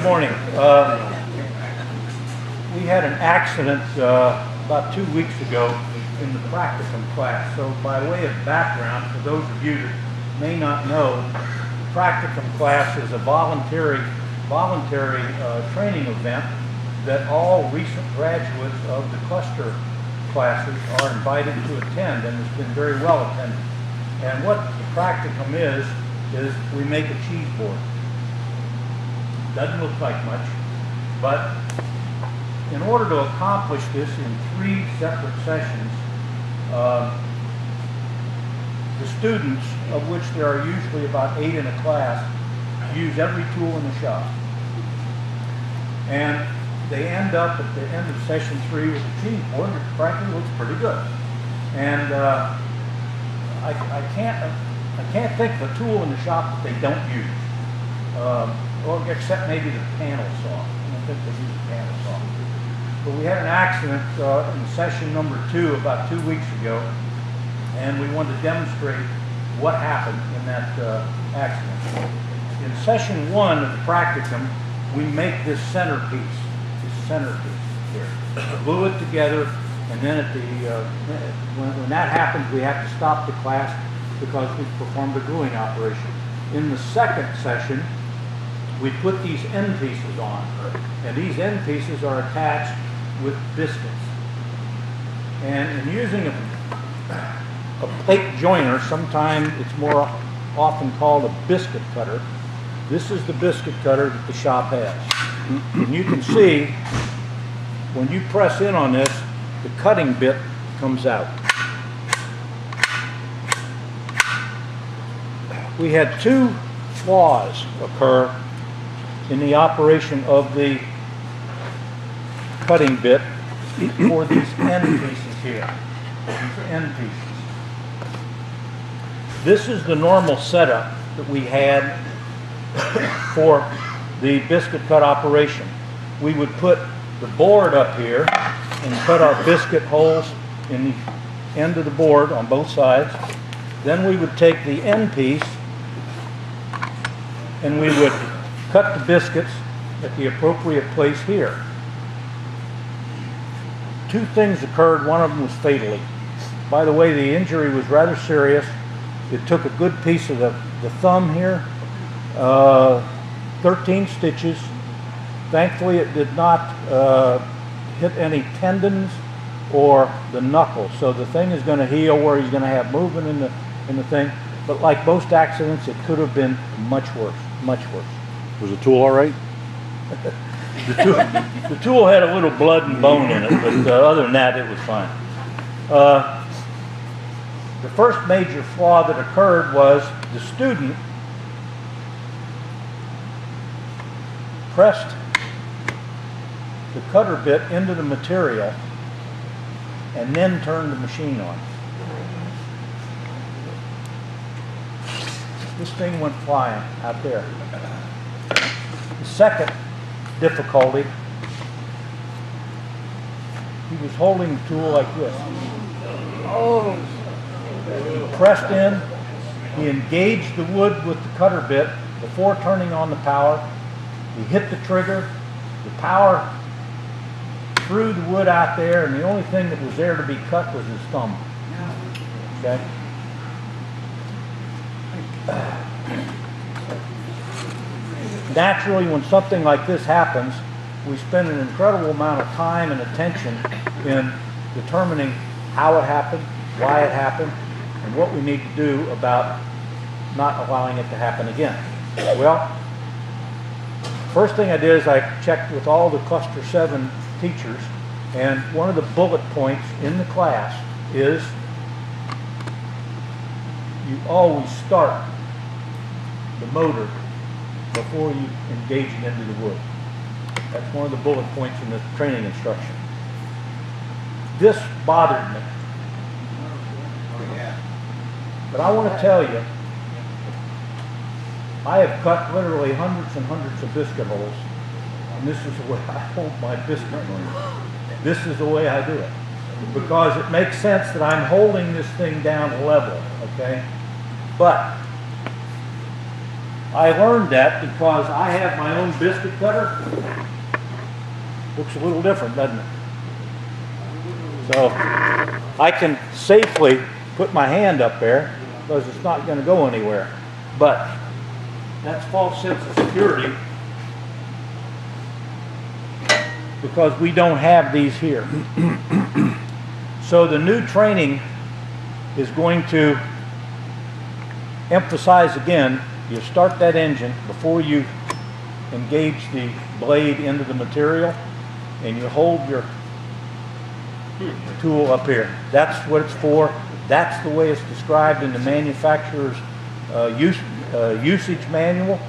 morning. We had an accident about 2 weeks ago in the practicum class. So by way of background, for those of you that may not know, the practicum class is a voluntary training event that all recent graduates of the cluster classes are invited to attend, and it's been very well attended. And what the practicum is we make a cheese board. Doesn't look like much, but in order to accomplish this in 3 separate sessions, the students, of which there are usually about 8 in a class, use every tool in the shop. And they end up at the end of session 3 with a cheese board that frankly looks pretty good. And I can't think of a tool in the shop that they don't use. Well, except maybe the panel saw. I don't think they use a panel saw. But we had an accident in session number 2 about 2 weeks ago, and we wanted to demonstrate what happened in that accident. In session 1 of the practicum, we make this centerpiece here. Glue it together, and then at the when that happens, we have to stop the class because we performed a gluing operation. In the second session, we put these end pieces on, and these end pieces are attached with biscuits. And in using a plate joiner, sometimes it's more often called a biscuit cutter. This is the biscuit cutter that the shop has. And you can see, when you press in on this, the cutting bit comes out. We had 2 flaws occur in the operation of the cutting bit for these end pieces here. These end pieces. This is the normal setup that we had for the biscuit cut operation. We would put the board up here and cut our biscuit holes in the end of the board on both sides. Then we would take the end piece and we would cut the biscuits at the appropriate place here. 2 things occurred. One of them was fatally. By the way, the injury was rather serious. It took a good piece of the thumb here, 13 stitches. Thankfully, it did not hit any tendons or the knuckle. So the thing is going to heal where he's going to have movement in the thing. But like most accidents, it could have been much worse, much worse. Was the tool all right? The tool had a little blood and bone in it, but other than that, it was fine. The first major flaw that occurred was the student pressed the cutter bit into the material and then turned the machine on. This thing went flying out there. The second difficulty, he was holding the tool like this. Oh! He pressed in, he engaged the wood with the cutter bit before turning on the power. He hit the trigger, the power threw the wood out there, and the only thing that was there to be cut was his thumb. Okay? Naturally, when something like this happens, we spend an incredible amount of time and attention in determining how it happened, why it happened, and what we need to do about not allowing it to happen again. Well, first thing I did is I checked with all the Cluster 7 teachers, and one of the bullet points in the class is you always start the motor before you engage it into the wood. That's one of the bullet points in the training instruction. This bothered me. But I want to tell you, I have cut literally hundreds and hundreds of biscuit holes, and this is the way I hold my biscuit motor. This is the way I do it. Because it makes sense that I'm holding this thing down level, okay? But I learned that because I have my own biscuit cutter. Looks a little different, doesn't it? So I can safely put my hand up there because it's not going to go anywhere. But that's false sense of security because we don't have these here. So the new training is going to emphasize again, you start that engine before you engage the blade into the material, and you hold your tool up here. That's what it's for. That's the way it's described in the manufacturer's usage manual.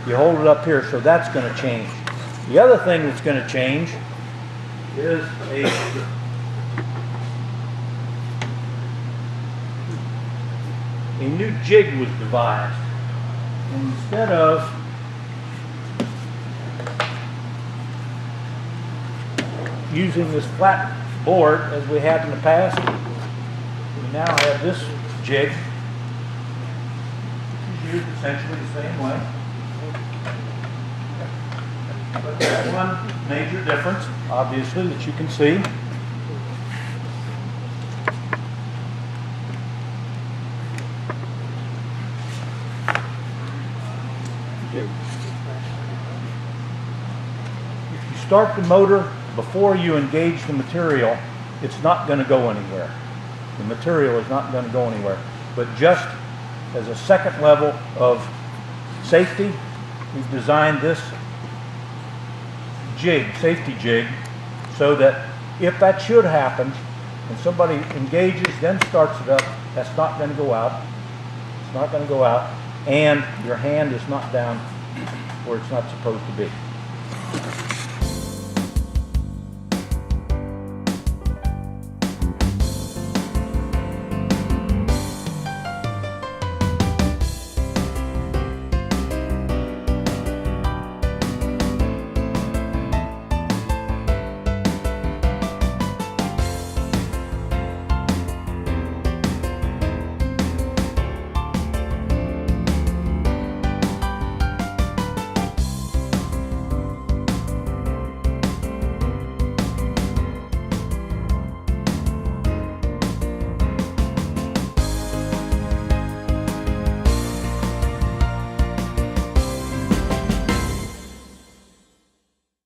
You hold it up here, so that's going to change. The other thing that's going to change is a new jig was devised. And instead of using this flat board as we had in the past, we now have this jig, which is used essentially the same way. But there's one major difference, obviously, that you can see. If you start the motor before you engage the material, it's not going to go anywhere. The material is not going to go anywhere. But just as a second level of safety, we've designed this jig, safety jig, so that if that should happen and somebody engages, then starts it up, that's not going to go out. It's not going to go out, and your hand is not down where it's not supposed to be.